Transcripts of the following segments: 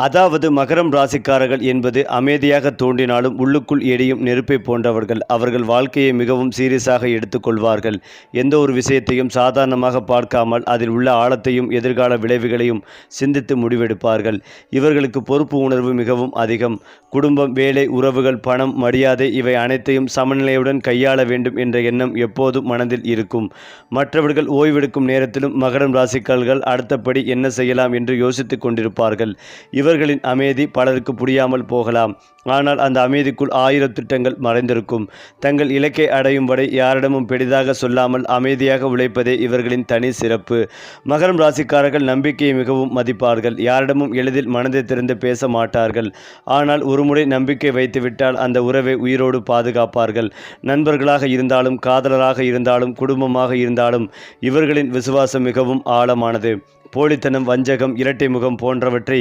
அதாவது மகரம் ராசிக்காரர்கள் என்பது அமைதியாக தோன்றினாலும் உள்ளுக்குள் எரியும் நெருப்பை போன்றவர்கள். அவர்கள் வாழ்க்கையை மிகவும் சீரியஸாக எடுத்துக்கொள்வார்கள். எந்த ஒரு விஷயத்தையும் சாதாரணமாக பார்க்காமல் அதில் உள்ள ஆழத்தையும் எதிர்கால விளைவுகளையும் சிந்தித்து முடிவெடுப்பார்கள். இவர்களுக்கு பொறுப்பு உணர்வு மிகவும் அதிகம். குடும்பம், வேலை, உறவுகள், பணம், மரியாதை இவை அனைத்தையும் சமநிலையுடன் கையாள வேண்டும் என்ற எண்ணம் எப்போதும் மனதில் இருக்கும். மற்றவர்கள் ஓய்வெடுக்கும் நேரத்திலும் மகரம் ராசிக்காரர்கள் அடுத்தபடி என்ன செய்யலாம் என்று யோசித்துக் கொண்டிருப்பார்கள். இவர்களின் அமைதி பலருக்கு புரியாமல் போகலாம். ஆனால் அந்த அமைதிக்குள் 1000 திட்டங்கள் மறைந்திருக்கும். தங்கள் இலக்கை அடையும் வரை யாரிடமும் பெரிதாக சொல்லாமல் அமைதியாக உழைப்பதே இவர்களின் தனி சிறப்பு. மகரம் ராசிக்காரர்கள் நம்பிக்கையை மிகவும் மதிப்பார்கள். யாரிடமும் எளிதில் மனதை திறந்து பேச மாட்டார்கள். ஆனால் ஒருமுறை நம்பிக்கை வைத்துவிட்டால் அந்த உறவை உயிரோடு பாதுகாப்பார்கள். நண்பர்களாக இருந்தாலும், காதலராக இருந்தாலும், குடும்பமாக இருந்தாலும் இவர்களின் விசுவாசம் மிகவும் ஆழமானது. போலித்தனம், வஞ்சகம், இரட்டை முகம் போன்றவற்றை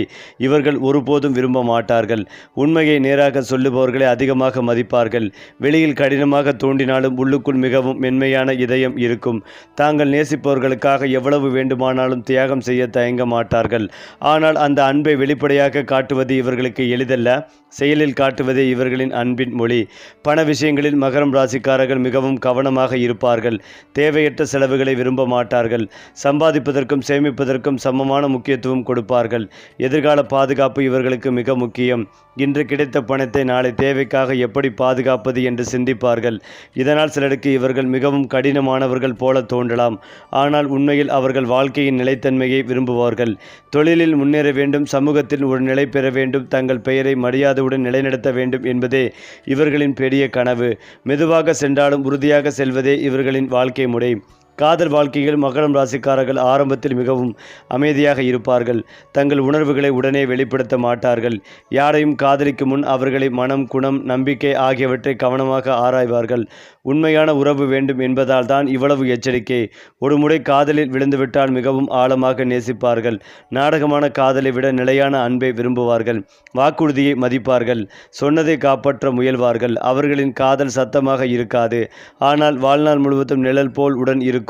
இவர்கள் ஒருபோதும் விரும்ப மாட்டார்கள். உண்மையை நேராக சொல்லுபவர்களை அதிகமாக மதிப்பார்கள். வெளியில் கடினமாக தோன்றினாலும் உள்ளுக்குள் மிகவும் மென்மையான இதயம் இருக்கும். தாங்கள் நேசிப்பவர்களுக்காக எவ்வளவு வேண்டுமானாலும் தியாகம் செய்ய தயங்க மாட்டார்கள். ஆனால் அந்த அன்பை வெளிப்படையாக காட்டுவது இவர்களுக்கு எளிதல்ல. செயலில் காட்டுவதே இவர்களின் அன்பின் மொழி. பண விஷயங்களில் மகரம் ராசிக்காரர்கள் மிகவும் கவனமாக இருப்பார்கள். தேவையற்ற செலவுகளை விரும்ப மாட்டார்கள். சம்பாதிப்பதற்கும் சேமிப்பதற்கும் சமமான முக்கியத்துவம் கொடுப்பார்கள். எதிர்கால பாதுகாப்பு இவர்களுக்கு மிக முக்கியம். இன்று கிடைத்த பணத்தை நாளை தேவைக்காக எப்படி பாதுகாப்பது என்று சிந்திப்பார்கள். இதனால் சிலருக்கு இவர்கள் மிகவும் கடினமானவர்கள் போல தோன்றலாம். ஆனால் உண்மையில் அவர்கள் வாழ்க்கையின் நிலைத்தன்மையை விரும்புவார்கள். தொழிலில் முன்னேற வேண்டும், சமூகத்தில் ஒரு நிலை பெற வேண்டும், தங்கள் பெயரை மரியாதையுடன் நிலைநிறுத்த வேண்டும் என்பதே இவர்களின் பெரிய கனவு. மெதுவாக சென்றாலும் உறுதியாக செல்வதே இவர்களின் வாழ்க்கை முறை. காதல் வாழ்க்கையில் மகரம் ராசிக்காரர்கள் ஆரம்பத்தில் மிகவும் அமைதியாக இருப்பார்கள். தங்கள் உணர்வுகளை உடனே வெளிப்படுத்த மாட்டார்கள். யாரையும் காதலிக்கும் முன் அவர்களை மனம், குணம், நம்பிக்கை ஆகியவற்றை கவனமாக ஆராய்வார்கள். உண்மையான உறவு வேண்டும் என்பதால் தான் இவ்வளவு எச்சரிக்கை. ஒரு முறை காதலில் விழுந்துவிட்டால் மிகவும் ஆழமாக நேசிப்பார்கள். நாடகமான காதலை விட நிலையான அன்பை விரும்புவார்கள். வாக்குறுதியை மதிப்பார்கள். சொன்னதை காப்பாற்ற முயல்வார்கள். அவர்களின் காதல் சத்தமாக இருக்காது. ஆனால் வாழ்நாள் முழுவதும் நிழல் போல் உடன் இருக்கும்.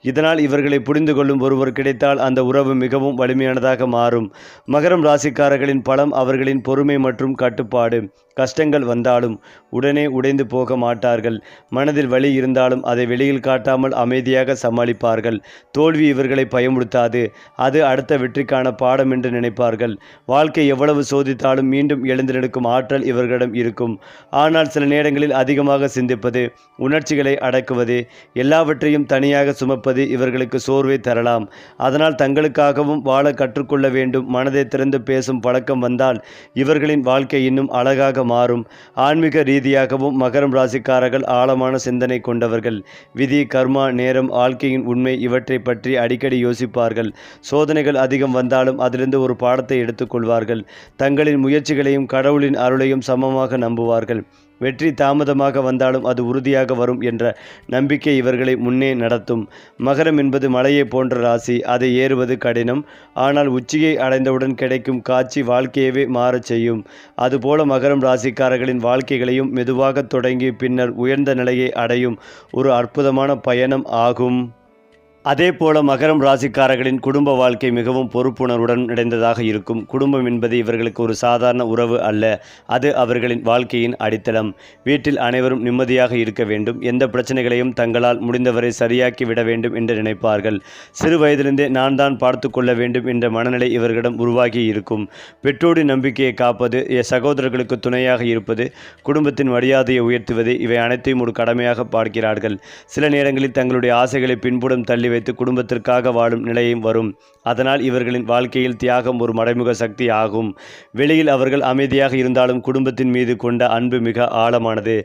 இதனால் இவர்களை புரிந்து கொள்ளும் ஒருவர் கிடைத்தால் அந்த உறவு மிகவும் வலிமையானதாக மாறும். மகரம் ராசிக்காரர்களின் பலம் அவர்களின் பொறுமை மற்றும் கட்டுப்பாடு. கஷ்டங்கள் வந்தாலும் உடனே உடைந்து போக மாட்டார்கள். மனதில் வலி இருந்தாலும் அதை வெளியில் காட்டாமல் அமைதியாக சமாளிப்பார்கள். தோல்வி இவர்களை பயமுறுத்தாது. அது அடுத்த வெற்றிக்கான பாடம் என்று நினைப்பார்கள். வாழ்க்கை எவ்வளவு சோதித்தாலும் மீண்டும் எழுந்து நிற்கும் ஆற்றல் இவர்களிடம் இருக்கும். ஆனால் சில நேரங்களில் அதிகமாக சிந்திப்பது, உணர்ச்சிகளை அடக்குவது, எல்லாவற்றையும் தனியாக சுமப்பது இவர்களுக்கு சோர்வை தரலாம். அதனால் தங்களுக்காகவும் வாழ கற்றுக்கொள்ள வேண்டும். மனதை திறந்து பேசும் பழக்கம் வந்தால் இவர்களின் வாழ்க்கை இன்னும் அழகாக மாறும். ஆன்மீக ரீதியாகவும் மகரம் ராசிக்காரர்கள் ஆழமான சிந்தனை கொண்டவர்கள். விதி, கர்மா, நேரம், வாழ்க்கையின் உண்மை இவற்றை பற்றி அடிக்கடி யோசிப்பார்கள். சோதனைகள் அதிகம் வந்தாலும் அதிலிருந்து ஒரு பாடத்தை எடுத்துக்கொள்வார்கள். தங்களின் முயற்சிகளையும் கடவுளின் அருளையும் சமமாக நம்புவார்கள். வெற்றி தாமதமாக வந்தாலும் அது உறுதியாக வரும் என்ற நம்பிக்கை இவர்களை முன்னே நடத்தும். மகரம் என்பது மலையை போன்ற ராசி. அதை ஏறுவது கடினம். ஆனால் உச்சியை அடைந்தவுடன் கிடைக்கும் காட்சி வாழ்க்கையவே மாறச் செய்யும். அதுபோல மகரம் ராசிக்காரர்களின் வாழ்க்கைகளையும் மெதுவாக தொடங்கி பின்னர் உயர்ந்த நிலையை அடையும் ஒரு அற்புதமான பயணம் ஆகும். அதே போல மகரம் ராசிக்காரர்களின் குடும்ப வாழ்க்கை மிகவும் பொறுப்புணர்வுடன் நிறைந்ததாக இருக்கும். குடும்பம் என்பது இவர்களுக்கு ஒரு சாதாரண உறவு அல்ல. அது அவர்களின் வாழ்க்கையின் அடித்தளம். வீட்டில் அனைவரும் நிம்மதியாக இருக்க வேண்டும். எந்த பிரச்சனைகளையும் தங்களால் முடிந்தவரை சரியாக்கி விட வேண்டும் என்று நினைப்பார்கள். சிறு வயதிலிருந்தே நான் தான் பார்த்து கொள்ள வேண்டும் என்ற மனநிலை இவர்களிடம் உருவாகி இருக்கும். பெற்றோரின் நம்பிக்கையை காப்பது, சகோதரர்களுக்கு துணையாக இருப்பது, குடும்பத்தின் மரியாதையை உயர்த்துவது இவை அனைத்தையும் ஒரு கடமையாக பார்க்கிறார்கள். சில நேரங்களில் தங்களுடைய ஆசைகளை பின்புறம் தள்ளி வைத்து குடும்பத்திற்காக வாழும் நிலையும் வரும். அதனால் இவர்களின் வாழ்க்கையில் தியாகம் ஒரு மறைமுக சக்தி ஆகும். வெளியில் அவர்கள் அமைதியாக இருந்தாலும் குடும்பத்தின் மீது கொண்ட அன்பு மிக ஆழமானது.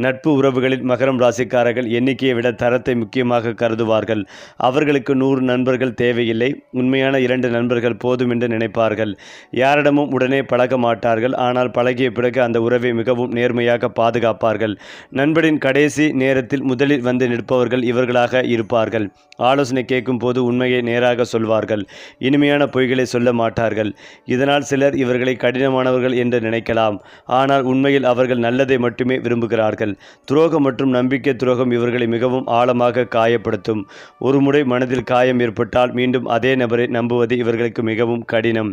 நட்பு உறவுகளில் மகரம் ராசிக்காரர்கள் எண்ணிக்கையை விட தரத்தை முக்கியமாக கருதுவார்கள். அவர்களுக்கு 100 நண்பர்கள் தேவையில்லை. உண்மையான 2 நண்பர்கள் போதும் என்று நினைப்பார்கள். யாரிடமும் உடனே பழக மாட்டார்கள். ஆனால் பழகிய பிறகு அந்த உறவை மிகவும் நேர்மையாக பாதுகாப்பார்கள். நண்பரின் கடைசி நேரத்தில் முதலில் வந்து நிற்பவர்கள் இவர்களாக இருப்பார்கள். ஆலோசனை கேட்கும் போது உண்மையை நேராக சொல்வார்கள். இனிமையான பொய்களை சொல்ல மாட்டார்கள். இதனால் சிலர் இவர்களை கடினமானவர்கள் என்று நினைக்கலாம். ஆனால் உண்மையில் அவர்கள் நல்லதை மட்டுமே விரும்புகிறார்கள். துரோகம் மற்றும் நம்பிக்கை துரோகம் இவர்களை மிகவும் ஆழமாக காயப்படுத்தும். ஒரு முறை மனதில் காயம் ஏற்பட்டால் மீண்டும் அதே நபரை நம்புவது இவர்களுக்கு மிகவும் கடினம்.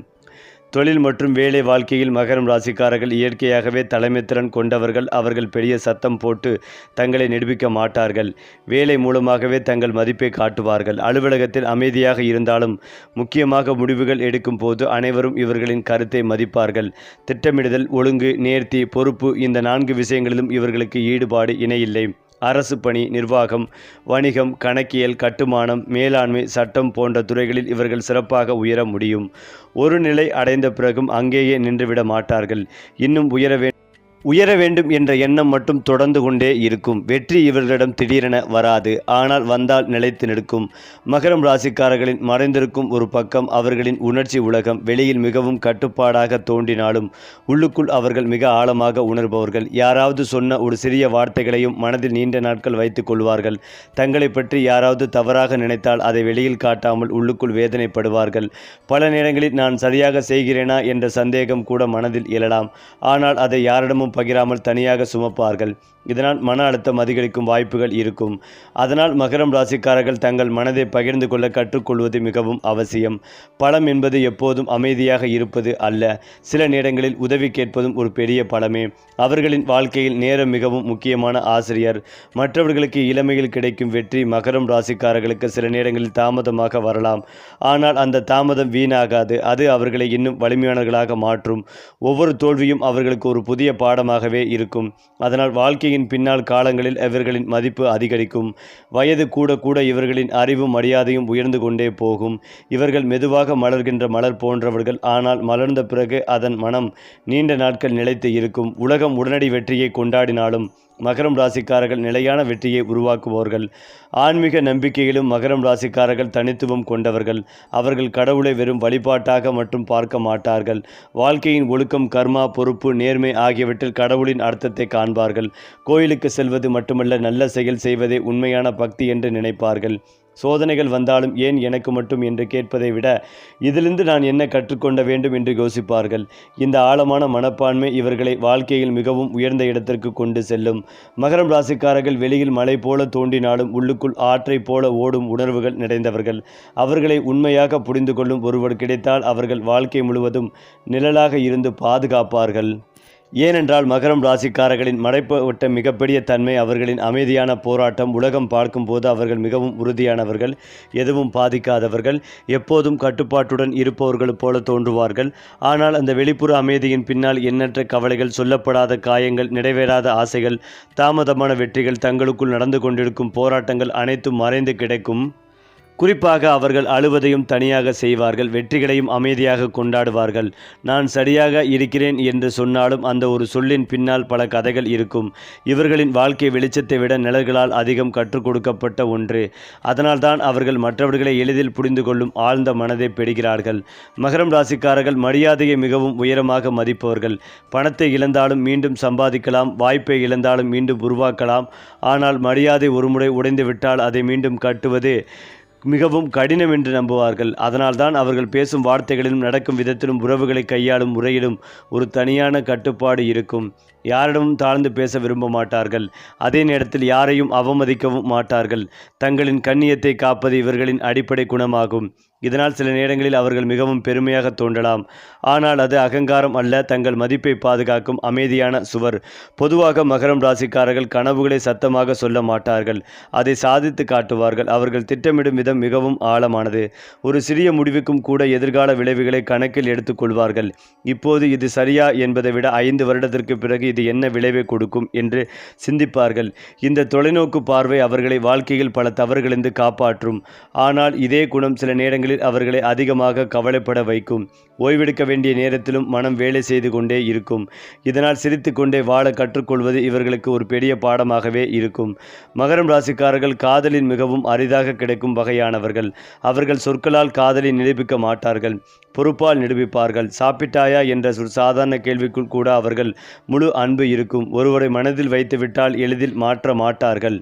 தொழில் மற்றும் வேலை வாழ்க்கையில் மகரம் ராசிக்காரர்கள் இயற்கையாகவே தலைமைத்திறன் கொண்டவர்கள். அவர்கள் பெரிய சத்தம் போட்டு தங்களை நிரூபிக்க மாட்டார்கள். வேலை மூலமாகவே தங்கள் மதிப்பை காட்டுவார்கள். அலுவலகத்தில் அமைதியாக இருந்தாலும் முக்கியமாக முடிவுகள் எடுக்கும் போது அனைவரும் இவர்களின் கருத்தை மதிப்பார்கள். திட்டமிடுதல், ஒழுங்கு, நேர்த்தி, பொறுப்பு இந்த 4 விஷயங்களிலும் இவர்களுக்கு ஈடுபாடு இணையில்லை. அரசு பணி, நிர்வாகம், வணிகம், கணக்கியல், கட்டுமானம், மேலாண்மை, சட்டம் போன்ற துறைகளில் இவர்கள் சிறப்பாக உயர முடியும். ஒரு நிலை அடைந்த பிறகும் அங்கேயே நின்றுவிட மாட்டார்கள். இன்னும் உயர வேண்டும் என்ற எண்ணம் மட்டும் தொடர்ந்து கொண்டே இருக்கும். வெற்றி இவர்களிடம் திடீரென வராது. ஆனால் வந்தால் நிலைத்து நிற்கும். மகரம் ராசிக்காரர்களின் மறைந்திருக்கும் ஒரு பக்கம் அவர்களின் உணர்ச்சி உலகம். வெளியில் மிகவும் கட்டுப்பாடாக தோன்றினாலும் உள்ளுக்குள் அவர்கள் மிக ஆழமாக உணர்பவர்கள். யாராவது சொன்ன ஒரு சிறிய வார்த்தைகளையும் மனதில் நீண்ட நாட்கள் வைத்துக் கொள்வார்கள். தங்களை பற்றி யாராவது தவறாக நினைத்தால் அதை வெளியில் காட்டாமல் உள்ளுக்குள் வேதனைப்படுவார்கள். பல நேரங்களில் நான் சரியாக செய்கிறேனா என்ற சந்தேகம் கூட மனதில் எழலாம். ஆனால் அதை யாரிடமும் பகிராமல் தனியாக சுமப்பார்கள். இதனால் மன அழுத்தம் அதிகரிக்கும் வாய்ப்புகள் இருக்கும். அதனால் மகரம் ராசிக்காரர்கள் தங்கள் மனதை பகிர்ந்து கொள்ள கற்றுக்கொள்வது மிகவும் அவசியம். பலம் என்பது எப்போதும் அமைதியாக இருப்பது அல்ல. சில நேரங்களில் உதவி கேட்பதும் ஒரு பெரிய பலமே. அவர்களின் வாழ்க்கையில் நேரம் மிகவும் முக்கியமான ஆசிரியர். மற்றவர்களுக்கு இளமையில் கிடைக்கும் வெற்றி மகரம் ராசிக்காரர்களுக்கு சில நேரங்களில் தாமதமாக வரலாம். ஆனால் அந்த தாமதம் வீணாகாது. அது அவர்களை இன்னும் வலிமையானவர்களாக மாற்றும். ஒவ்வொரு தோல்வியும் அவர்களுக்கு ஒரு புதிய பாடமாகவே இருக்கும். அதனால் வாழ்க்கையின் பின்னால் காலங்களில் இவர்களின் மதிப்பு அதிகரிக்கும். வயது கூட கூட இவர்களின் அறிவும் மரியாதையும் உயர்ந்து கொண்டே போகும். இவர்கள் மெதுவாக மலர்கின்ற மலர் போன்றவர்கள். ஆனால் மலர்ந்த பிறகு அதன் மனம் நீண்ட நாட்கள் நிலைத்து இருக்கும். உலகம் உடனடி வெற்றியை கொண்டாடினாலும் மகரம் ராசிக்காரர்கள் நிலையான வெற்றியை உருவாக்குபவர்கள். ஆன்மீக நம்பிக்கையிலும் மகரம் ராசிக்காரர்கள் தனித்துவம் கொண்டவர்கள். அவர்கள் கடவுளை வெறும் வழிபாட்டாக மட்டும் பார்க்க மாட்டார்கள். வாழ்க்கையின் ஒழுக்கம், கர்மா, பொறுப்பு, நேர்மை ஆகியவற்றில் கடவுளின் அர்த்தத்தை காண்பார்கள். கோயிலுக்கு செல்வது மட்டுமல்ல, நல்ல செயல் செய்வதே உண்மையான பக்தி என்று நினைப்பார்கள். சோதனைகள் வந்தாலும் ஏன் எனக்கு மட்டும் என்று கேட்பதை விட இதிலிருந்து நான் என்ன கற்றுக்கொள்ள வேண்டும் என்று யோசிப்பார்கள். இந்த ஆழமான மனப்பான்மை இவர்களை வாழ்க்கையில் மிகவும் உயர்ந்த இடத்திற்கு கொண்டு செல்லும். மகரம் ராசிக்காரர்கள் வெளியில் மலை போல தோன்றினாலும் உள்ளுக்குள் ஆற்றை போல ஓடும் உணர்வுகள் நிறைந்தவர்கள். அவர்களை உண்மையாக புரிந்து கொள்ளும் ஒருவர் கிடைத்தால் அவர்கள் வாழ்க்கை முழுவதும் நிழலாக இருந்து பாதுகாப்பார்கள். ஏனென்றால் மகரம் ராசிக்காரர்களின் மறைப்பட்ட மிகப்பெரிய தன்மை அவர்களின் அமைதியான போராட்டம். உலகம் பார்க்கும்போது அவர்கள் மிகவும் உறுதியானவர்கள், எதுவும் பாதிக்காதவர்கள், எப்போதும் கட்டுப்பாட்டுடன் இருப்பவர்கள் போல தோன்றுவார்கள். ஆனால் அந்த வெளிப்புற அமைதியின் பின்னால் எண்ணற்ற கவலைகள், சொல்லப்படாத காயங்கள், நிறைவேறாத ஆசைகள், தாமதமான வெற்றிகள், தங்களுக்குள் நடந்து கொண்டிருக்கும் போராட்டங்கள் அனைத்தும் மறைந்து கிடக்கும். குறிப்பாக அவர்கள் அழுவதையும் தனியாக செய்வார்கள். வெற்றிகளையும் அமைதியாக கொண்டாடுவார்கள். நான் சரியாக இருக்கிறேன் என்று சொன்னாலும் அந்த ஒரு சொல்லின் பின்னால் பல கதைகள் இருக்கும். இவர்களின் வாழ்க்கை வெளிச்சத்தை விட நிழல்களால் அதிகம் கற்றுக் கொடுக்கப்பட்ட ஒன்று. அதனால்தான் அவர்கள் மற்றவர்களை எளிதில் புரிந்து கொள்ளும் ஆழ்ந்த மனதை பெறுகிறார்கள். மகரம் ராசிக்காரர்கள் மரியாதையை மிகவும் உயரமாக மதிப்பவர்கள். பணத்தை இழந்தாலும் மீண்டும் சம்பாதிக்கலாம், வாய்ப்பை இழந்தாலும் மீண்டும் உருவாக்கலாம். ஆனால் மரியாதை ஒருமுறை உடைந்துவிட்டால் அதை மீண்டும் கட்டுவது மிகவும் கடினம் என்று நம்புவார்கள். அதனால்தான் அவர்கள் பேசும் வார்த்தைகளிலும் நடக்கும் விதத்திலும் உறவுகளை கையாளும் முறையிலும் ஒரு தனியான கட்டுப்பாடு இருக்கும். யாரிடமும் தாழ்ந்து பேச விரும்ப மாட்டார்கள். அதே நேரத்தில் யாரையும் அவமதிக்கவும் மாட்டார்கள். தங்களின் கண்ணியத்தை காப்பது இவர்களின் அடிப்படை குணமாகும். இதனால் சில நேரங்களில் அவர்கள் மிகவும் பெருமையாக தோன்றலாம். ஆனால் அது அகங்காரம் அல்ல, தங்கள் மதிப்பை பாதுகாக்கும் அமைதியான சுவர். பொதுவாக மகரம் ராசிக்காரர்கள் கனவுகளை சத்தமாக சொல்ல மாட்டார்கள். அதை சாதித்து காட்டுவார்கள். அவர்கள் திட்டமிடும் விதம் மிகவும் ஆழமானது. ஒரு சிறிய முடிவுக்கும் கூட எதிர்கால விளைவுகளை கணக்கில் எடுத்துக்கொள்வார்கள். இப்போது இது சரியா என்பதை விட 5 வருடத்திற்கு பிறகு இது என்ன விளைவை கொடுக்கும் என்று சிந்திப்பார்கள். இந்த தொலைநோக்கு பார்வை அவர்களை வாழ்க்கையில் பல தவறுகளிலிருந்து காப்பாற்றும். ஆனால் இதே குணம் சில நேரங்களில் அவர்களை அதிகமாக கவலைப்பட வைக்கும். ஓய்வெடுக்க வேண்டிய நேரத்திலும் மனம் வேலை செய்து கொண்டே இருக்கும். இதனால் சிரித்து கொண்டே வாழ கற்றுக்கொள்வது இவர்களுக்கு ஒரு பெரிய பாடமாகவே இருக்கும். மகரம் ராசிக்காரர்கள் காதலில் மிகவும் அரிதாக கிடைக்கும் வகையானவர்கள். அவர்கள் சொற்களால் காதலை நிரூபிக்க மாட்டார்கள், பொறுப்பால் நிரூபிப்பார்கள். சாப்பிட்டாயா என்ற சாதாரண கேள்விக்குள் கூட அவர்கள் முழு அன்பு இருக்கும். ஒருவரை மனதில் வைத்துவிட்டால் எளிதில் மாற்ற மாட்டார்கள்.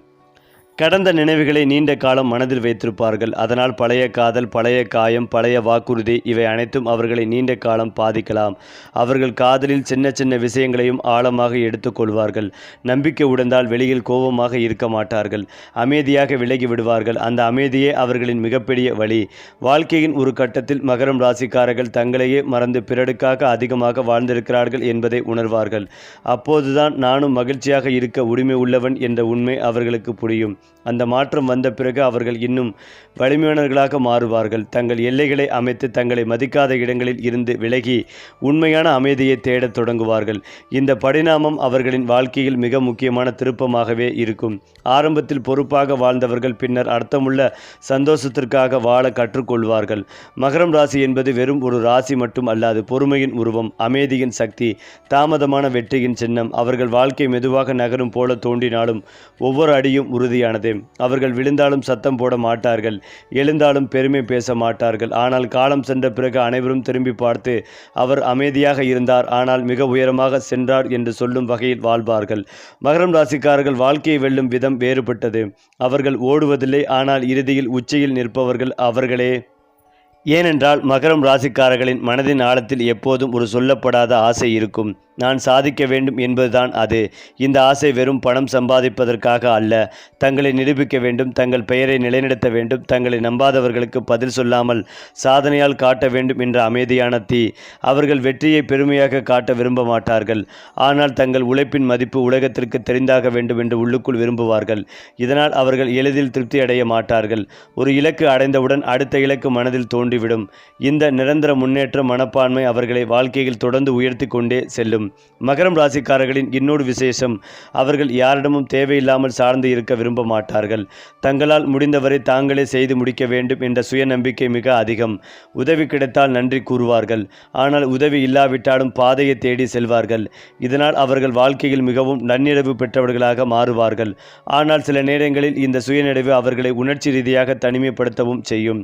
கடந்த நினைவுகளை நீண்ட காலம் மனதில் வைத்திருப்பார்கள். அதனால் பழைய காதல், பழைய காயம், பழைய வாக்குறுதி இவை அனைத்தும் அவர்களை நீண்ட காலம் பாதிக்கலாம். அவர்கள் காதலில் சின்ன சின்ன விஷயங்களையும் ஆழமாக எடுத்துக்கொள்வார்கள். நம்பிக்கை உடைந்தால் வெளியில் கோபமாக இருக்க மாட்டார்கள். அமைதியாக விலகி விடுவார்கள். அந்த அமைதியே அவர்களின் மிகப்பெரிய வழி. வாழ்க்கையின் ஒரு கட்டத்தில் மகரம் ராசிக்காரர்கள் தங்களையே மறந்து பிறருக்காக அதிகமாக வாழ்ந்திருக்கிறார்கள் என்பதை உணர்வார்கள். அப்போதுதான் நானும் மகிழ்ச்சியாக இருக்க உரிமை உள்ளவன் என்ற உண்மை அவர்களுக்கு புரியும். அந்த மாற்றம் வந்த பிறகு அவர்கள் இன்னும் வலிமையானவர்களாக மாறுவார்கள். தங்கள் எல்லைகளை அமைத்து தங்களை மதிக்காத இடங்களில் இருந்து விலகி உண்மையான அமைதியை தேடத் தொடங்குவார்கள். இந்த பரிணாமம் அவர்களின் வாழ்க்கையில் மிக முக்கியமான திருப்பமாகவே இருக்கும். ஆரம்பத்தில் பொறுப்பாக வாழ்ந்தவர்கள் பின்னர் அர்த்தமுள்ள சந்தோஷத்திற்காக வாழ கற்றுக்கொள்வார்கள். மகரம் ராசி என்பது வெறும் ஒரு ராசி மட்டும் அல்லாது பொறுமையின் உருவம், அமைதியின் சக்தி, தாமதமான வெற்றியின் சின்னம். அவர்கள் வாழ்க்கை மெதுவாக நகரும் போல தோன்றினாலும் ஒவ்வொரு அடியும் உறுதியானது. அவர்கள் விழுந்தாலும் சத்தம் போட மாட்டார்கள், எழுந்தாலும் பெருமை பேச மாட்டார்கள். ஆனால் காலம் சென்ற பிறகு அனைவரும் திரும்பி பார்த்து அவர் அமைதியாக இருந்தார், ஆனால் மிக உயரமாக சென்றார் என்று சொல்லும் வகையில் வாழ்வார்கள். மகரம் ராசிக்காரர்கள் வாழ்க்கையை வெல்லும் விதம் வேறுபட்டது. அவர்கள் ஓடுவதில்லை, ஆனால் இறுதியில் உச்சியில் நிற்பவர்கள் அவர்களே. ஏனென்றால் மகரம் ராசிக்காரர்களின் மனதின் ஆழத்தில் எப்போதும் ஒரு சொல்லப்படாத ஆசை இருக்கும். நான் சாதிக்க வேண்டும் என்பதுதான் அது. இந்த ஆசை வெறும் பணம் சம்பாதிப்பதற்காக அல்ல. தங்களை நிரூபிக்க வேண்டும், தங்கள் பெயரை நிலைநிறுத்த வேண்டும், தங்களை நம்பாதவர்களுக்கு பதில் சொல்லாமல் சாதனையால் காட்ட வேண்டும் என்ற அமைதியான தீ. அவர்கள் வெற்றியை பெருமையாக காட்ட விரும்ப மாட்டார்கள். ஆனால் தங்கள் உழைப்பின் மதிப்பு உலகத்திற்கு தெரிந்தாக வேண்டும் என்று உள்ளுக்குள் விரும்புவார்கள். இதனால் அவர்கள் எளிதில் திருப்தி அடைய மாட்டார்கள். ஒரு இலக்கு அடைந்தவுடன் அடுத்த இலக்கு மனதில் தோன்றிவிடும். இந்த நிரந்தர முன்னேற்ற மனப்பான்மை அவர்களை வாழ்க்கையில் தொடர்ந்து உயர்த்தி கொண்டே செல்லும். மகரம் ராசிக்காரர்களின் இன்னொரு விசேஷம், அவர்கள் யாரிடமும் தேவையில்லாமல் சார்ந்து இருக்க விரும்ப மாட்டார்கள். தங்களால் முடிந்தவரை தாங்களே செய்து முடிக்க வேண்டும் என்ற சுயநம்பிக்கை மிக அதிகம். உதவி கிடைத்தால் நன்றி கூறுவார்கள், ஆனால் உதவி இல்லாவிட்டாலும் பாதையை தேடி செல்வார்கள். இதனால் அவர்கள் வாழ்க்கையில் மிகவும் நன்னிறைவு பெற்றவர்களாக மாறுவார்கள். ஆனால் சில நேரங்களில் இந்த சுயநிறைவு அவர்களை உணர்ச்சி ரீதியாக தனிமைப்படுத்தவும் செய்யும்.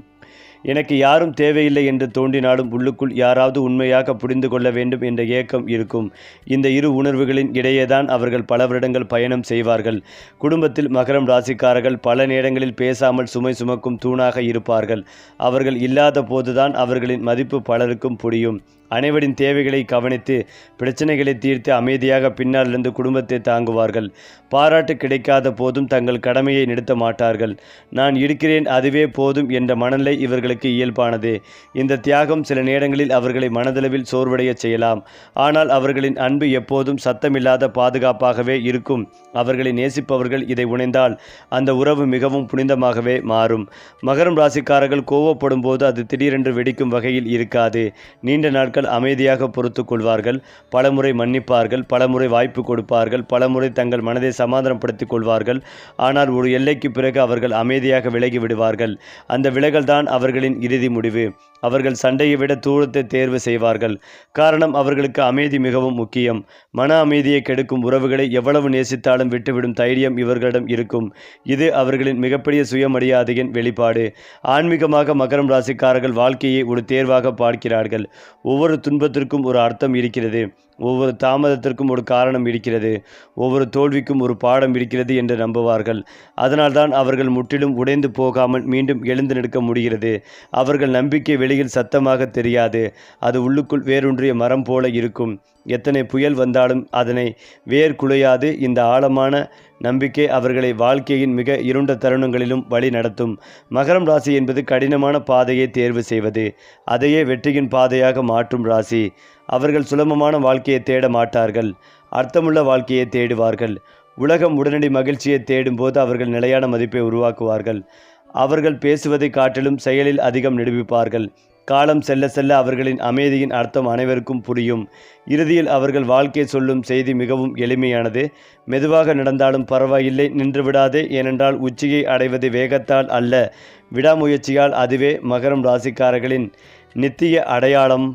எனக்கு யாரும் தேவையில்லை என்று தோன்றினாலும் உள்ளுக்குள் யாராவது உண்மையாக புரிந்து கொள்ள வேண்டும் என்ற ஏக்கம் இருக்கும். இந்த இரு உணர்வுகளின் இடையேதான் அவர்கள் பல வருடங்கள் பயணம் செய்வார்கள். குடும்பத்தில் மகரம் ராசிக்காரர்கள் பல நேரங்களில் பேசாமல் சுமை சுமக்கும் தூணாக இருப்பார்கள். அவர்கள் இல்லாத போதுதான் அவர்களின் மதிப்பு பலருக்கும் புரியும். அனைவரின் தேவைகளை கவனித்து பிரச்சனைகளை தீர்த்து அமைதியாக பின்னாலிருந்து குடும்பத்தை தாங்குவார்கள். பாராட்டு கிடைக்காத போதும் தங்கள் கடமையை நிறுத்த மாட்டார்கள். நான் இருக்கிறேன், அதுவே போதும் என்ற மனநிலை இவர்களுக்கு இயல்பானது. இந்த தியாகம் சில நேரங்களில் அவர்களை மனதளவில் சோர்வடைய செய்யலாம். ஆனால் அவர்களின் அன்பு எப்போதும் சத்தமில்லாத பாதுகாப்பாகவே இருக்கும். அவர்களை நேசிப்பவர்கள் இதை உணர்ந்தால் அந்த உறவு மிகவும் புனிதமாகவே மாறும். மகரம் ராசிக்காரர்கள் கோவப்படும் போது அது திடீரென்று வெடிக்கும் வகையில் இருக்காது. நீண்ட நாட்கள் அமைதியாக பொறுத்து கொள்வார்கள். பலமுறை மன்னிப்பார்கள், பலமுறை வாய்ப்பு கொடுப்பார்கள், பலமுறை தங்கள் மனதை சமாதானப்படுத்திக் கொள்வார்கள். ஆனால் ஒரு எல்லைக்கு பிறகு அவர்கள் அமைதியாக விலகி விடுவார்கள். அந்த விலகல்தான் அவர்களின் இறுதி முடிவு. அவர்கள் சண்டையை விட தூரத்தை தேர்வு செய்வார்கள். காரணம், அவர்களுக்கு அமைதி மிகவும் முக்கியம். மன அமைதியை கெடுக்கும் உறவுகளை எவ்வளவு நேசித்தாலும் விட்டுவிடும் தைரியம் இவர்களிடம் இருக்கும். இது அவர்களின் மிகப்பெரிய சுயமரியாதையின் வெளிப்பாடு. ஆன்மீகமாக மகரம் ராசிக்காரர்கள் வாழ்க்கையை ஒரு தேர்வாக பார்க்கிறார்கள். ஒவ்வொரு துன்பத்திற்கும் ஒரு அர்த்தம் இருக்கிறது. ஒவ்வொரு தாமதத்திற்கும் ஒரு காரணம் இருக்கிறது. ஒவ்வொரு தோல்விக்கும் ஒரு பாடம் இருக்கிறது என்று நம்புவார்கள். அதனால்தான் அவர்கள் முற்றிலும் உடைந்து போகாமல் மீண்டும் எழுந்து நிற்க முடிகிறது. அவர்கள் நம்பிக்கை வெளியில் சத்தமாக தெரியாது. அது உள்ளுக்குள் வேரூன்றிய மரம் போல இருக்கும். எத்தனை புயல் வந்தாலும் அதனை வேர் குலையாது. இந்த ஆழமான நம்பிக்கை அவர்களை வாழ்க்கையின் மிக இருண்ட தருணங்களிலும் வழி நடத்தும். மகரம் ராசி என்பது கடினமான பாதையை தேர்வு செய்வது, அதையே வெற்றியின் பாதையாக மாற்றும் ராசி. அவர்கள் சுலபமான வாழ்க்கையை தேட மாட்டார்கள், அர்த்தமுள்ள வாழ்க்கையை தேடுவார்கள். உலகம் உடனடி மகிழ்ச்சியை தேடும்போது அவர்கள் நிலையான மதிப்பை உருவாக்குவார்கள். அவர்கள் பேசுவதை காட்டிலும் செயலில் அதிகம் நிரூபிப்பார்கள். காலம் செல்ல செல்ல அவர்களின் அமைதியின் அர்த்தம் அனைவருக்கும் புரியும். இறுதியில் அவர்கள் வாழ்க்கை சொல்லும் செய்தி மிகவும் எளிமையானது. மெதுவாக நடந்தாலும் பரவாயில்லை, நின்று விடாதே. ஏனென்றால் உச்சியை அடைவது வேகத்தால் அல்ல, விடாமுயற்சியால். அதுவே மகரம் ராசிக்காரர்களின் நித்திய அடையாளம்.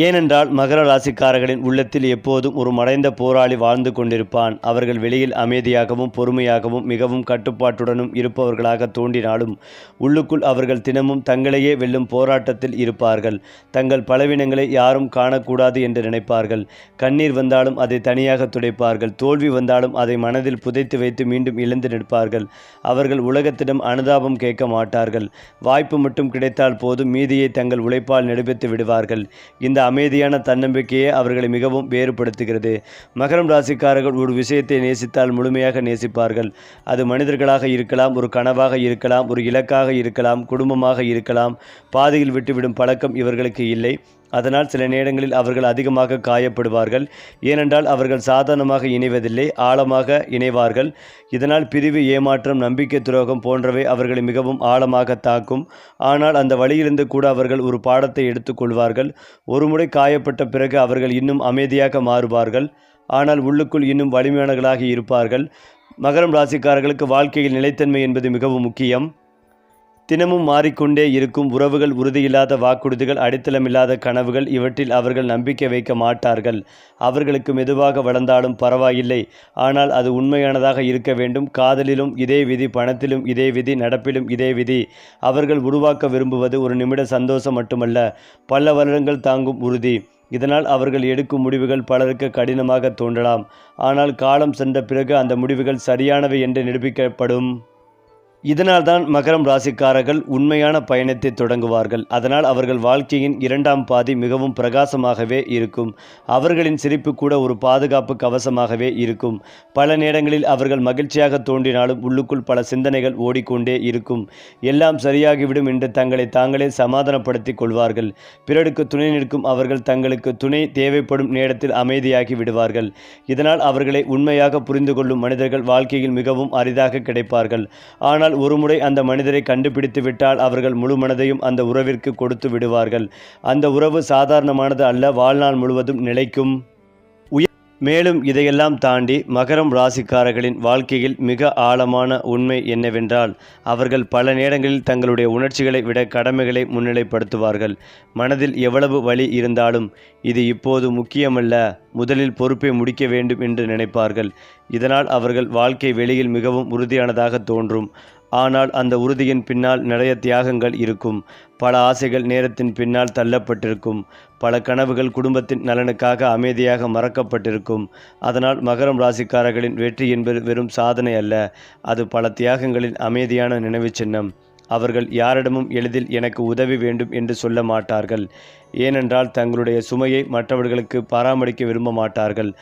ஏனென்றால் மகர ராசிக்காரர்களின் உள்ளத்தில் எப்போதும் ஒரு மறைந்த போராளி வாழ்ந்து கொண்டிருப்பான். அவர்கள் வெளியில் அமைதியாகவும் பொறுமையாகவும் மிகவும் கட்டுப்பாட்டுடனும் இருப்பவர்களாக தோன்றினாலும் உள்ளுக்குள் அவர்கள் தினமும் தங்களையே வெல்லும் போராட்டத்தில் இருப்பார்கள். தங்கள் பலவீனங்களை யாரும் காணக்கூடாது என்று நினைப்பார்கள். கண்ணீர் வந்தாலும் அதை தனியாக துடைப்பார்கள். தோல்வி வந்தாலும் அதை மனதில் புதைத்து வைத்து மீண்டும் எழுந்து நிற்பார்கள். அவர்கள் உலகத்திடம் அனுதாபம் கேட்க மாட்டார்கள். வாய்ப்பு மட்டும் கிடைத்தால் போதும் மீதியை தங்கள் உழைப்பால் நிரூபித்து விடுவார்கள். இந்த அமைதியான தன்னம்பிக்கையே அவர்களை மிகவும் வேறுபடுத்துகிறது. மகரம் ராசிக்காரர்கள் ஒரு விஷயத்தை நேசித்தால் முழுமையாக நேசிப்பார்கள். அது மனிதர்களாக இருக்கலாம், ஒரு கனவாக இருக்கலாம், ஒரு இலக்காக இருக்கலாம், குடும்பமாக இருக்கலாம். பாதியில் விட்டுவிடும் பழக்கம் இவர்களுக்கு இல்லை. அதனால் சில நேரங்களில் அவர்கள் அதிகமாக காயப்படுவார்கள். ஏனென்றால் அவர்கள் சாதாரணமாக இணைவதில்லை, ஆழமாக இணைவார்கள். இதனால் பிரிவு, ஏமாற்றம், நம்பிக்கை துரோகம் போன்றவை அவர்களை மிகவும் ஆழமாக தாக்கும். ஆனால் அந்த வழியிலிருந்து கூட அவர்கள் ஒரு பாடத்தை எடுத்துக்கொள்வார்கள். ஒருமுறை காயப்பட்ட பிறகு அவர்கள் இன்னும் அமைதியாக மாறுவார்கள். ஆனால் உள்ளுக்குள் இன்னும் வலிமையானவர்களாக இருப்பார்கள். மகரம் ராசிக்காரர்களுக்கு வாழ்க்கையில் நிலைத்தன்மை என்பது மிகவும் முக்கியம். தினமும் மாறிக்கொண்டே இருக்கும் உறவுகள், உறுதியில்லாத வாக்குறுதிகள், அடித்தளமில்லாத கனவுகள், இவற்றில் அவர்கள் நம்பிக்கை வைக்க மாட்டார்கள். அவர்களுக்கு மெதுவாக வளர்ந்தாலும் பரவாயில்லை, ஆனால் அது உண்மையானதாக இருக்க வேண்டும். காதலிலும் இதே விதி, பணத்திலும் இதே விதி, நடப்பிலும் இதே விதி. அவர்கள் உருவாக்க விரும்புவது ஒரு நிமிட சந்தோஷம் மட்டுமல்ல, பல வருடங்கள் தாங்கும் உறுதி. இதனால் அவர்கள் எடுக்கும் முடிவுகள் பலருக்கு கடினமாக தோன்றலாம். ஆனால் காலம் சென்ற பிறகு அந்த முடிவுகள் சரியானவை என்று நிரூபிக்கப்படும். இதனால்தான் மகரம் ராசிக்காரர்கள் உண்மையான பயணத்தை தொடங்குவார்கள். அதனால் அவர்கள் வாழ்க்கையின் இரண்டாம் பாதி மிகவும் பிரகாசமாகவே இருக்கும். அவர்களின் சிரிப்பு கூட ஒரு பாதுகாப்பு கவசமாகவே இருக்கும். பல நேரங்களில் அவர்கள் மகிழ்ச்சியாக தோன்றினாலும் உள்ளுக்குள் பல சிந்தனைகள் ஓடிக்கொண்டே இருக்கும். எல்லாம் சரியாகிவிடும் என்று தங்களை தாங்களே சமாதானப்படுத்திக் கொள்வார்கள். பிறருக்கு துணை நிற்கும் அவர்கள் தங்களுக்கு துணை தேவைப்படும் நேரத்தில் அமைதியாகி விடுவார்கள். இதனால் அவர்களை உண்மையாக புரிந்து கொள்ளும் மனிதர்கள் வாழ்க்கையில் மிகவும் அரிதாக கிடைப்பார்கள். ஆனால் ஒருமுறை அந்த மனிதரை கண்டுபிடித்து விட்டால் அவர்கள் முழு மனதையும் அந்த உறவிற்கு கொடுத்து விடுவார்கள். அந்த உறவு சாதாரணமானது அல்ல, வாழ்நாள் முழுவதும் நிலைக்கும். மேலும் இதையெல்லாம் தாண்டி மகரம் ராசிக்காரர்களின் வாழ்க்கையில் மிக ஆழமான உண்மை என்னவென்றால், அவர்கள் பல நேரங்களில் தங்களுடைய உணர்ச்சிகளை விட கடமைகளை முன்னிலைப்படுத்துவார்கள். மனதில் எவ்வளவு வலி இருந்தாலும் இது இப்போது முக்கியமல்ல, முதலில் பொறுப்பை முடிக்க வேண்டும் என்று நினைப்பார்கள். இதனால் அவர்கள் வாழ்க்கை வெளியில் மிகவும் உறுதியானதாக தோன்றும். ஆனால் அந்த உறுதியின் பின்னால் நிறைய தியாகங்கள் இருக்கும். பல ஆசைகள் நேரத்தின் பின்னால் தள்ளப்பட்டிருக்கும். பல கனவுகள் குடும்பத்தின் நலனுக்காக அமைதியாக மறக்கப்பட்டிருக்கும். அதனால் மகரம் ராசிக்காரர்களின் வெற்றி என்பது வெறும் சாதனை அல்ல, அது பல தியாகங்களின் அமைதியான நினைவு சின்னம். அவர்கள் யாரிடமும் எளிதில் எனக்கு உதவி வேண்டும் என்று சொல்ல மாட்டார்கள். ஏனென்றால் தங்களுடைய சுமையை மற்றவர்களுக்கு பராமரிக்க விரும்ப மாட்டார்கள்.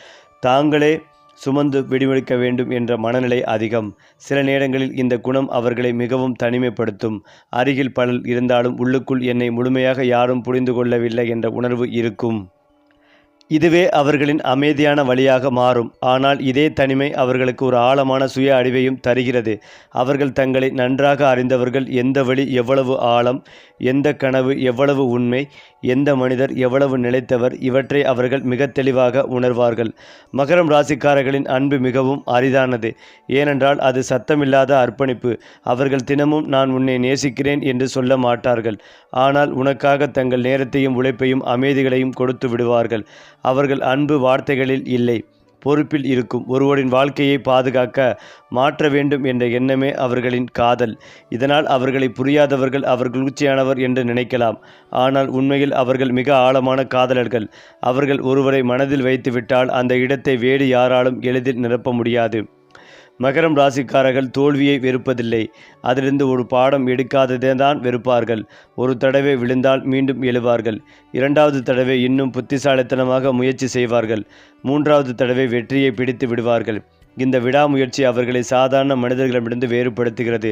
தாங்களே சுமந்து விடுவிக்க வேண்டும் என்ற மனநிலை அதிகம். சில நேரங்களில் இந்த குணம் அவர்களை மிகவும் தனிமைப்படுத்தும். அருகில் பலர் இருந்தாலும் உள்ளுக்குள் என்னை முழுமையாக யாரும் புரிந்து கொள்ளவில்லை என்ற உணர்வு இருக்கும். இதுவே அவர்களின் அமைதியான வழியாக மாறும். ஆனால் இதே தனிமை அவர்களுக்கு ஒரு ஆழமான சுய அறிவையும் தருகிறது. அவர்கள் தங்களை நன்றாக அறிந்தவர்கள். எந்த வழி எவ்வளவு ஆழம், எந்த கனவு எவ்வளவு உண்மை, எந்த மனிதர் எவ்வளவு நிலைத்தவர், இவற்றை அவர்கள் மிக தெளிவாக உணர்வார்கள். மகரம் ராசிக்காரர்களின் அன்பு மிகவும் அரிதானது. ஏனென்றால் அது சத்தமில்லாத அர்ப்பணிப்பு. அவர்கள் தினமும் நான் உன்னை நேசிக்கிறேன் என்று சொல்ல மாட்டார்கள். ஆனால் உனக்காக தங்கள் நேரத்தையும் உழைப்பையும் அமைதிகளையும் கொடுத்து விடுவார்கள். அவர்கள் அன்பு வார்த்தைகளில் இல்லை, பொறுப்பில் இருக்கும். ஒருவரின் வாழ்க்கையை பாதுகாக்க மாற்ற வேண்டும் என்ற எண்ணமே அவர்களின் காதல். இதனால் அவர்களை புரியாதவர்கள் அவர்கள் உச்சியானவர் என்று நினைக்கலாம். ஆனால் உண்மையில் அவர்கள் மிக ஆழமான காதலர்கள். அவர்கள் ஒருவரை மனதில் வைத்துவிட்டால் அந்த இடத்தை வேறு யாராலும் எளிதில் நிரப்ப முடியாது. மகரம் ராசிக்காரர்கள் தோல்வியை வெறுப்பதில்லை, அதிலிருந்து ஒரு பாடம் எடுக்காததே தான் வெறுப்பார்கள். ஒரு தடவை விழுந்தால் மீண்டும் எழுவார்கள். இரண்டாவது தடவை இன்னும் புத்திசாலித்தனமாக முயற்சி செய்வார்கள். மூன்றாவது தடவை வெற்றியை பிடித்து விடுவார்கள். இந்த விடாமுயற்சி அவர்களை சாதாரண மனிதர்களிடமிருந்து வேறுபடுத்துகிறது.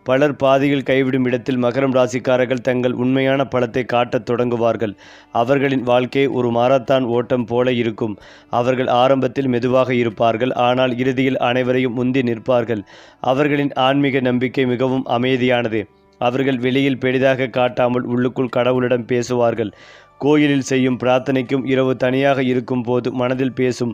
பலர் பாதியில் கைவிடும் இடத்தில் மகரம் ராசிக்காரர்கள் தங்கள் உண்மையான பலத்தை காட்டத் தொடங்குவார்கள். அவர்களின் வாழ்க்கை ஒரு மாரத்தான் ஓட்டம் போல இருக்கும். அவர்கள் ஆரம்பத்தில் மெதுவாக இருப்பார்கள், ஆனால் இறுதியில் அனைவரையும் முந்தி நிற்பார்கள். அவர்களின் ஆன்மீக நம்பிக்கை மிகவும் அமைதியானது. அவர்கள் வெளியில் பெரிதாக காட்டாமல் உள்ளுக்குள் கடவுளிடம் பேசுவார்கள். கோயிலில் செய்யும் பிரார்த்தனைக்கும் இரவு தனியாக இருக்கும் போது மனதில் பேசும்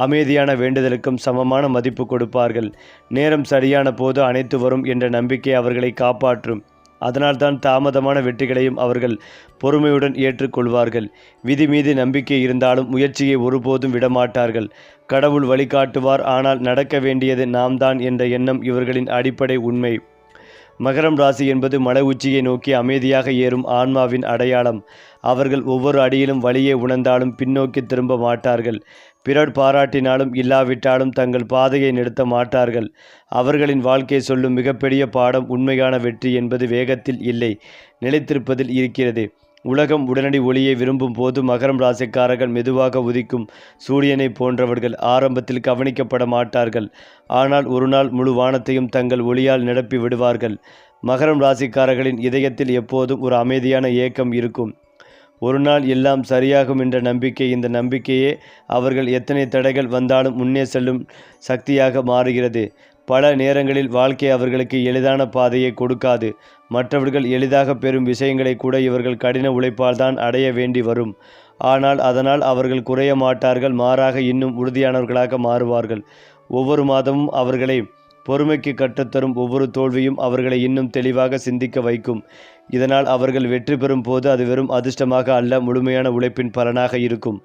அமைதியான வேண்டுதலுக்கும் சமமான மதிப்பு கொடுப்பார்கள். நேரம் சரியான போது அனைத்து வரும் என்ற நம்பிக்கை அவர்களை காப்பாற்றும். அதனால்தான் தாமதமான வெற்றிகளையும் அவர்கள் பொறுமையுடன் ஏற்றுக்கொள்வார்கள். விதி மீது நம்பிக்கை இருந்தாலும் முயற்சியை ஒருபோதும் விடமாட்டார்கள். கடவுள் வழிகாட்டுவார், ஆனால் நடக்க வேண்டியது நாம் தான் என்ற எண்ணம் இவர்களின் அடிப்படை உண்மை. மகரம் ராசி என்பது மலை உச்சியை நோக்கி அமைதியாக ஏறும் ஆன்மாவின் அடையாளம். அவர்கள் ஒவ்வொரு அடியிலும் வழியை உணர்ந்தாலும் பின்னோக்கி திரும்ப மாட்டார்கள். பிறர் பாராட்டினாலும் இல்லாவிட்டாலும் தங்கள் பாதையை நிறுத்த மாட்டார்கள். அவர்களின் வாழ்க்கை சொல்லும் மிகப்பெரிய பாடம் உண்மையான வெற்றி என்பது வேகத்தில் இல்லை, நிலைத்திருப்பதில் இருக்கிறது. உலகம் உடனடி ஒளியை விரும்பும் போது மகரம் ராசிக்காரர்கள் மெதுவாக உதிக்கும் சூரியனை போன்றவர்கள். ஆரம்பத்தில் கவனிக்கப்பட மாட்டார்கள், ஆனால் ஒரு நாள் முழு வானத்தையும் தங்கள் ஒளியால் நிரப்பி விடுவார்கள். மகரம் ராசிக்காரர்களின் இதயத்தில் எப்போதும் ஒரு அமைதியான ஏக்கம் இருக்கும். ஒரு நாள் எல்லாம் சரியாகும் என்ற நம்பிக்கை. இந்த நம்பிக்கையே அவர்கள் எத்தனை தடைகள் வந்தாலும் முன்னே செல்லும் சக்தியாக மாறுகிறது. பல நேரங்களில் வாழ்க்கை அவர்களுக்கு எளிதான பாதையை கொடுக்காது. மற்றவர்கள் எளிதாக பெறும் விஷயங்களை கூட இவர்கள் கடின உழைப்பால் தான் அடைய வேண்டி வரும். ஆனால் அதனால் அவர்கள் குறைய மாட்டார்கள், மாறாக இன்னும் உறுதியானவர்களாக மாறுவார்கள். ஒவ்வொரு மாதமும் அவர்களை பொறுமைக்கு கற்றுத்தரும் ஒவ்வொரு தோல்வியும் அவர்களை இன்னும் தெளிவாக சிந்திக்க வைக்கும். இதனால் அவர்கள் வெற்றி பெறும் போது அது வெறும் அதிர்ஷ்டமாக அல்ல, முழுமையான உழைப்பின் பலனாக இருக்கும்.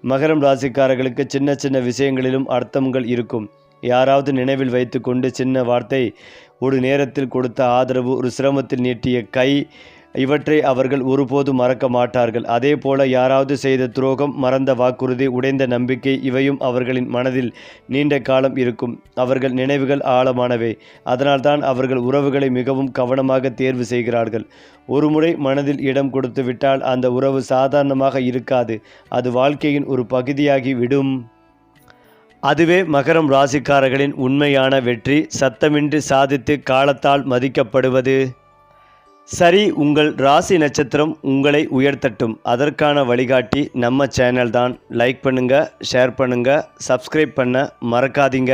மகரம் ராசிக்காரர்களுக்கு சின்ன சின்ன விஷயங்களிலும் அர்த்தங்கள் இருக்கும். யாராவது நினைவில் வைத்து கொண்டு சின்ன வார்த்தை, ஒரு நேரத்தில் கொடுத்த ஆதரவு, ஒரு சிரமத்தில் நீட்டிய கை, இவற்றை அவர்கள் ஒருபோதும் மறக்க மாட்டார்கள். அதே போல யாராவது செய்த துரோகம், மறந்த வாக்குறுதி, உடைந்த நம்பிக்கை, இவையும் அவர்களின் மனதில் நீண்ட காலம் இருக்கும். அவர்கள் நினைவுகள் ஆழமானவை. அதனால்தான் அவர்கள் உறவுகளை மிகவும் கவனமாக தேர்வு செய்கிறார்கள். ஒருமுறை மனதில் இடம் கொடுத்து விட்டால் அந்த உறவு சாதாரணமாக இருக்காது, அது வாழ்க்கையின் ஒரு பகுதியாகி விடும். அதுவே மகரம் ராசிக்காரர்களின் உண்மையான வெற்றி. சத்தமின்றி சாதித்து காலத்தால் மதிக்கப்படுவது. சரி, உங்கள் ராசி நட்சத்திரம் உங்களை உயர்த்தட்டும். அதற்கான வழிகாட்டி நம்ம சேனல் தான். லைக் பண்ணுங்கள், ஷேர் பண்ணுங்கள், சப்ஸ்கிரைப் பண்ண மறக்காதீங்க.